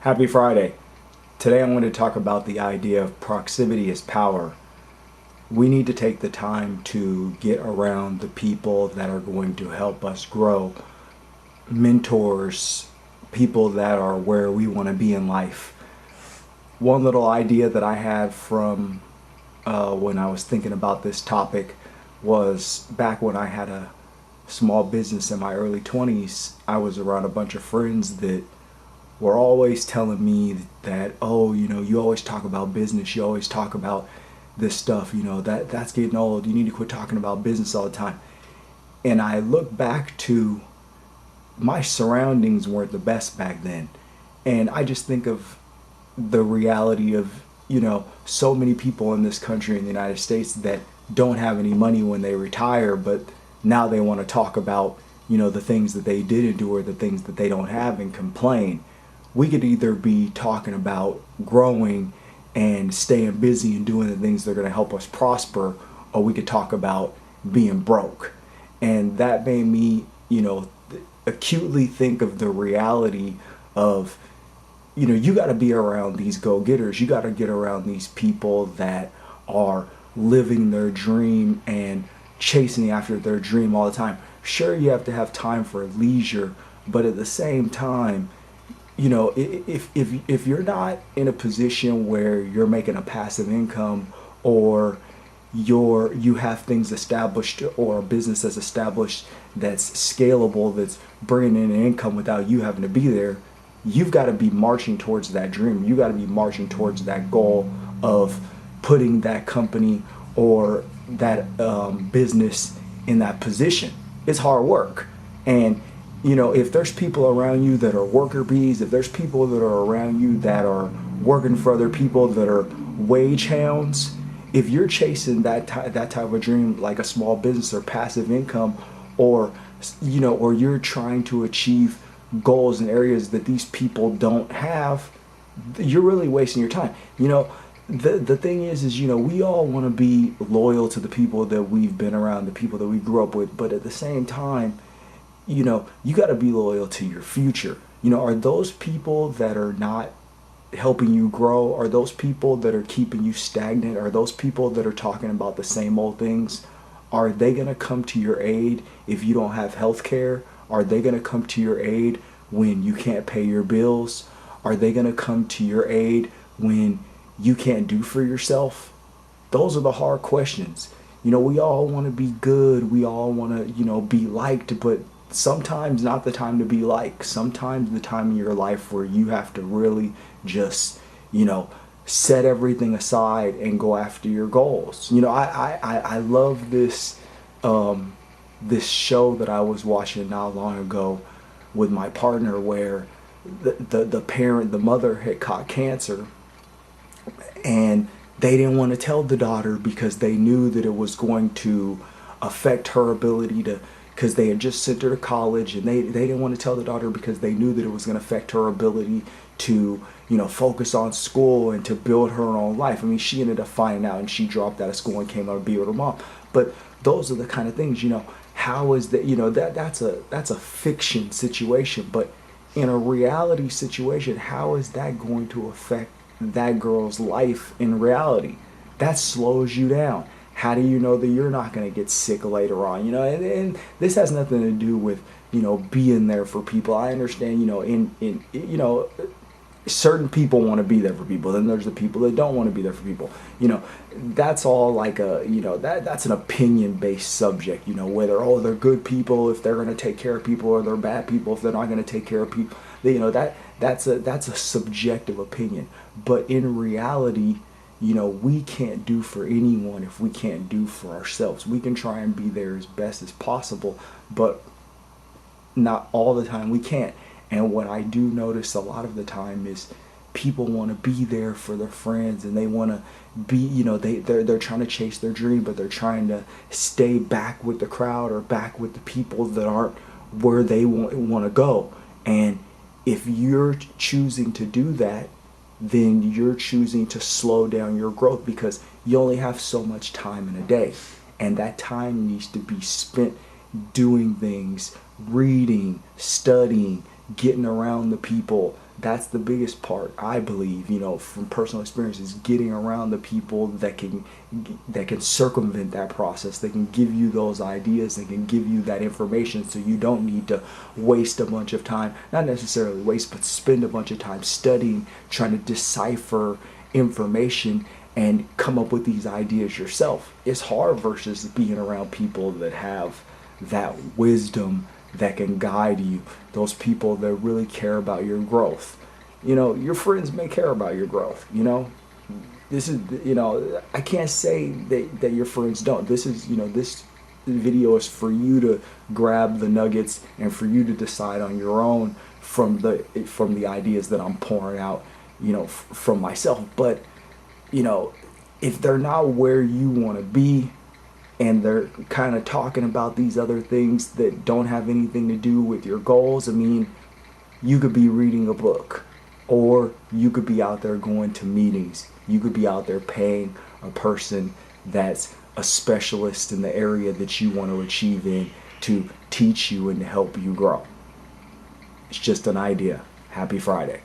Happy Friday. Today I'm going to talk about the idea of proximity as power. We need to take the time to get around the people that are going to help us grow, mentors, people that are where we want to be in life. One little idea that I had from when I was thinking about this topic was back when I had a small business in my early 20s. I was around a bunch of friends that were always telling me that, oh, you always talk about business, you always talk about this stuff, that's getting old, you need to quit talking about business all the time. And I look back to my surroundings weren't the best back then. And I just think of the reality of, so many people in this country, in the United States, that don't have any money when they retire, but now they want to talk about, the things that they didn't do or the things that they don't have and complain. We could either be talking about growing and staying busy and doing the things that are going to help us prosper, or we could talk about being broke. And that made me, acutely think of the reality of, you got to be around these go-getters. You got to get around these people that are living their dream and chasing after their dream all the time. Sure, you have to have time for leisure, but at the same time, if you're not in a position where you're making a passive income, or you have things established, or a business that's established that's scalable, that's bringing in an income without you having to be there, you've got to be marching towards that dream. You got to be marching towards that goal of putting that company or that business in that position. It's hard work. And if there's people around you that are worker bees, if there's people that are around you that are working for other people that are wage hounds, if you're chasing that type of dream, like a small business or passive income, or or you're trying to achieve goals in areas that these people don't have, you're really wasting your time. The thing is we all want to be loyal to the people that we've been around, the people that we grew up with, but at the same time, you got to be loyal to your future. Are those people that are not helping you grow? Are those people that are keeping you stagnant? Are those people that are talking about the same old things? Are they going to come to your aid if you don't have health care? Are they going to come to your aid when you can't pay your bills? Are they going to come to your aid when you can't do for yourself? Those are the hard questions. We all want to be good. We all want to, be liked, but sometimes not the time to be liked. Sometimes the time in your life where you have to really just, set everything aside and go after your goals. I love this this show that I was watching not long ago with my partner, where the mother had caught cancer, and they didn't want to tell the daughter because they knew that it was going to affect her ability to, because they had just sent her to college, and they didn't want to tell the daughter because they knew that it was going to affect her ability to, focus on school and to build her own life. I mean, she ended up finding out and she dropped out of school and came out to be with her mom. But those are the kind of things, how is that, that's a fiction situation, but in a reality situation, how is that going to affect that girl's life in reality? That slows you down. How do you know that you're not going to get sick later on? And this has nothing to do with, being there for people. I understand, certain people want to be there for people. Then there's the people that don't want to be there for people. That's all like that's an opinion-based subject. Whether, they're good people if they're going to take care of people, or they're bad people if they're not going to take care of people. That's a subjective opinion. But in reality, we can't do for anyone if we can't do for ourselves. We can try and be there as best as possible, but not all the time we can't. And what I do notice a lot of the time is people want to be there for their friends, and they want to be, they're trying to chase their dream, but they're trying to stay back with the crowd or back with the people that aren't where they want to go. And if you're choosing to do that, then you're choosing to slow down your growth, because you only have so much time in a day. And that time needs to be spent doing things, reading, studying, getting around the people that's the biggest part, I believe, from personal experience, is getting around the people that can circumvent that process. They can give you those ideas, they can give you that information, so you don't need to waste a bunch of time, not necessarily waste, but spend a bunch of time studying, trying to decipher information and come up with these ideas yourself. It's hard versus being around people that have that wisdom, that can guide you, those people that really care about your growth. Your friends may care about your growth. This is, I can't say that your friends don't. This is, this video is for you to grab the nuggets and for you to decide on your own from the ideas that I'm pouring out, from myself. But, if they're not where you want to be, and they're kind of talking about these other things that don't have anything to do with your goals, I mean, you could be reading a book, or you could be out there going to meetings. You could be out there paying a person that's a specialist in the area that you want to achieve in to teach you and to help you grow. It's just an idea. Happy Friday.